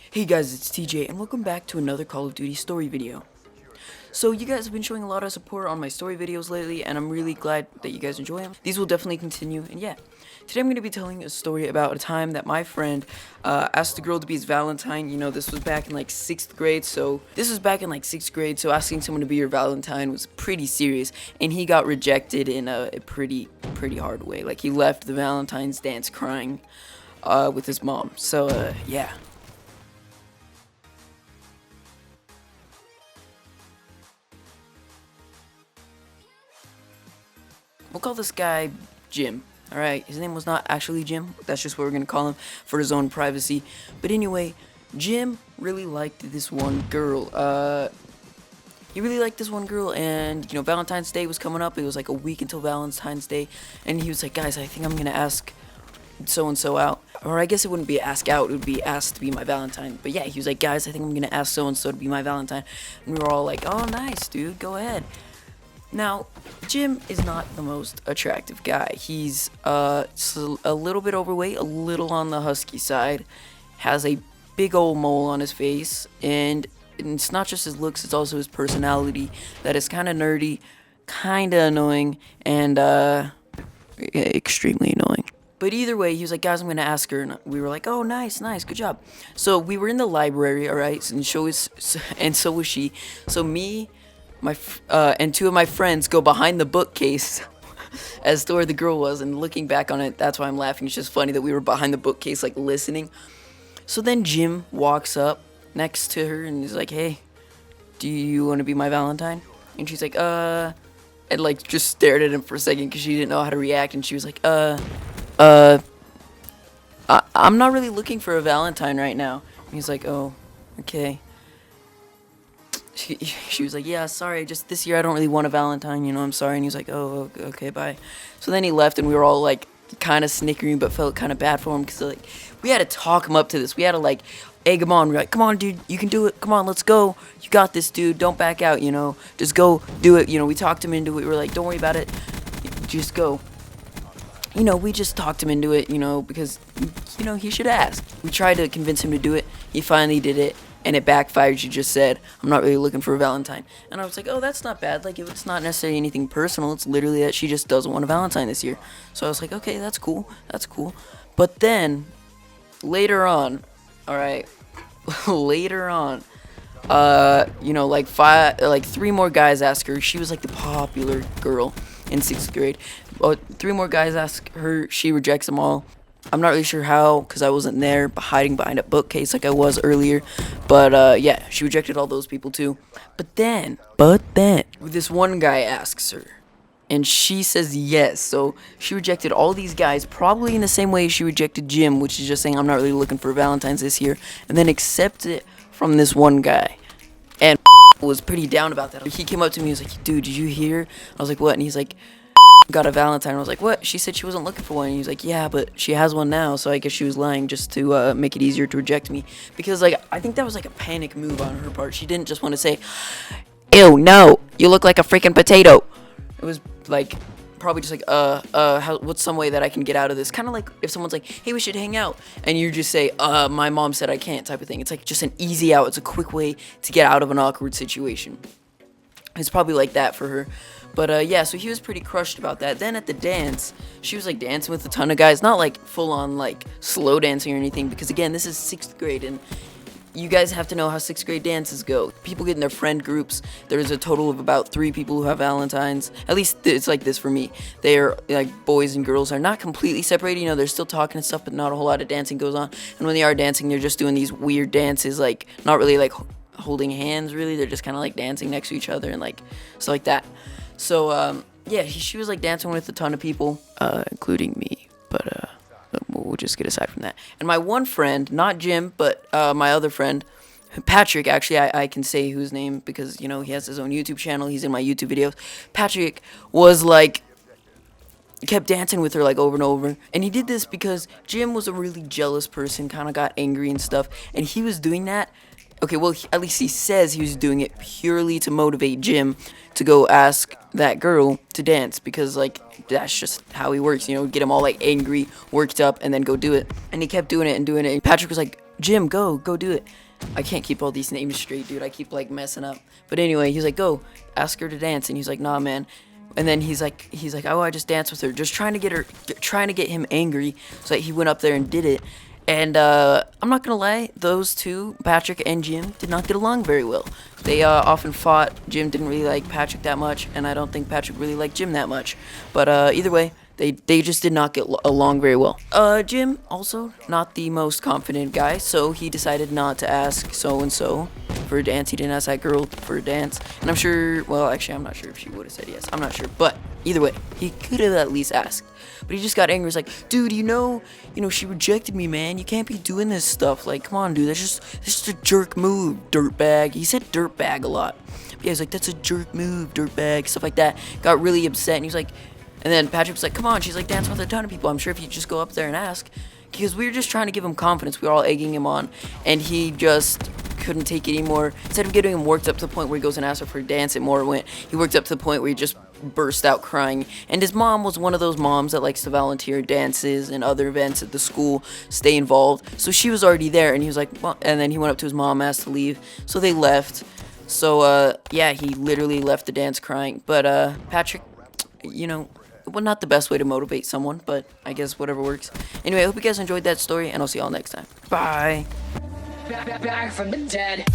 Hey guys, it's TJ, and welcome back to another Call of Duty story video. So you guys have been showing a lot of support on my story videos lately, and I'm really glad that you guys enjoy them. These will definitely continue, and yeah. Today I'm going to be telling a story about a time that my friend asked a girl to be his Valentine. You know, this was back in like 6th grade, so asking someone to be your Valentine was pretty serious, and he got rejected in a pretty hard way. Like, he left the Valentine's dance crying with his mom. So, yeah. We'll call this guy Jim. Alright, his name was not actually Jim. That's just what we're gonna call him for his own privacy. But anyway, Jim really liked this one girl. He really liked this one girl, and, you know, Valentine's Day was coming up. It was like a week until Valentine's Day. And he was like, guys, I think I'm gonna ask so-and-so out. Or I guess it wouldn't be ask out, it would be asked to be my Valentine. But yeah, he was like, guys, I think I'm gonna ask so-and-so to be my Valentine. And we were all like, oh, nice, dude, go ahead. Now, Jim is not the most attractive guy. He's a little bit overweight, a little on the husky side, has a big old mole on his face, and it's not just his looks, it's also his personality that is kind of nerdy, kind of annoying, and extremely annoying. But either way, he was like, guys, I'm going to ask her. And we were like, oh, nice, good job. So we were in the library, all right, and so was she. So me, and two of my friends go behind the bookcase as to where the girl was, and looking back on it, that's why I'm laughing. It's just funny that we were behind the bookcase, like, listening. So then Jim walks up next to her and he's like, hey, do you want to be my Valentine? And she's like, and like just stared at him for a second because she didn't know how to react, and she was like, I'm not really looking for a Valentine right now. And he's like, oh, okay. She was like, yeah, sorry, just this year I don't really want a Valentine, you know, I'm sorry. And he was like, oh, okay, bye. So then he left, and we were all like kind of snickering, but felt kind of bad for him because like we had to talk him up to this. We had to like egg him on. We were like, come on, dude, you can do it. Come on, let's go. You got this, dude. Don't back out, you know. Just go do it. You know, we talked him into it. We were like, don't worry about it. Just go. You know, we just talked him into it, you know, because, you know, he should ask. We tried to convince him to do it. He finally did it. And it backfired. She just said, I'm not really looking for a Valentine. And I was like, oh, that's not bad. Like, it's not necessarily anything personal. It's literally that she just doesn't want a Valentine this year. So I was like, okay, that's cool. That's cool. But then, later on, alright, later on, you know, like 3 more guys ask her. She was like the popular girl in 6th grade. But 3 more guys ask her. She rejects them all. I'm not really sure how, because I wasn't there, hiding behind a bookcase like I was earlier. But, yeah, she rejected all those people, too. But then, this one guy asks her, and she says yes. So she rejected all these guys, probably in the same way she rejected Jim, which is just saying, I'm not really looking for Valentine's this year, and then accepted it from this one guy. And was pretty down about that. He came up to me, he was like, dude, did you hear? I was like, what? And he's like, got a Valentine. I was like, what? She said she wasn't looking for one. And he was like, yeah, but she has one now, so I guess she was lying just to make it easier to reject me. Because, like, I think that was like a panic move on her part. She didn't just want to say, ew, no, you look like a freaking potato. It was like probably just like, what's some way that I can get out of this? Kind of like if someone's like, hey, we should hang out, and you just say, my mom said I can't, type of thing. It's like just an easy out. It's a quick way to get out of an awkward situation. It's probably like that for her. But, yeah, so he was pretty crushed about that. Then at the dance, she was, like, dancing with a ton of guys. Not, like, full-on, like, slow dancing or anything. Because, again, this is 6th grade, and you guys have to know how 6th grade dances go. People get in their friend groups. There's a total of about 3 people who have Valentines. At least it's like this for me. They're, like, boys and girls are not completely separated. You know, they're still talking and stuff, but not a whole lot of dancing goes on. And when they are dancing, they're just doing these weird dances, like, not really, like, holding hands, really. They're just kind of, like, dancing next to each other and, like, stuff like that. So, yeah, she was, like, dancing with a ton of people, including me, but, we'll just get aside from that. And my one friend, not Jim, but, my other friend, Patrick, actually, I can say whose name, because, you know, he has his own YouTube channel, he's in my YouTube videos. Patrick was, like, kept dancing with her, like, over and over, and he did this because Jim was a really jealous person, kind of got angry and stuff, and he was doing that. Okay, well, at least he says he was doing it purely to motivate Jim to go ask that girl to dance, because, like, that's just how he works, you know, get him all, like, angry, worked up, and then go do it. And he kept doing it, and Patrick was like, Jim, go do it. I can't keep all these names straight, dude. I keep like messing up. But anyway, he's like, go, ask her to dance, and he's like, nah, man. And then he's like, oh, I just danced with her, just trying to get him angry. So he went up there and did it. And I'm not gonna lie, those two, Patrick and Jim, did not get along very well. They often fought. Jim didn't really like Patrick that much, and I don't think Patrick really liked Jim that much. But either way, they just did not get along very well. Jim, also not the most confident guy, so he decided not to ask so-and-so for a dance. He didn't ask that girl for a dance. And I'm sure, well, actually, I'm not sure if she would have said yes. I'm not sure. But either way, he could have at least asked. But he just got angry. He's like, dude, you know, she rejected me, man. You can't be doing this stuff. Like, come on, dude. That's just a jerk move, dirtbag. He said dirtbag a lot. But yeah, he's like, that's a jerk move, dirtbag, stuff like that. Got really upset, and he was like, and then Patrick was like, come on, she's like dancing with a ton of people. I'm sure if you just go up there and ask. Because we were just trying to give him confidence. We were all egging him on. And he just couldn't take it anymore. Instead of getting him worked up to the point where he goes and asks her for a dance, he worked up to the point where he just burst out crying. And his mom was one of those moms that likes to volunteer dances and other events at the school, stay involved. So she was already there, and he was like, well, and then he went up to his mom, asked to leave. So they left. So, yeah, he literally left the dance crying. But, Patrick, well, not the best way to motivate someone, but I guess whatever works. Anyway, I hope you guys enjoyed that story, and I'll see y'all next time. Bye. Back from the dead.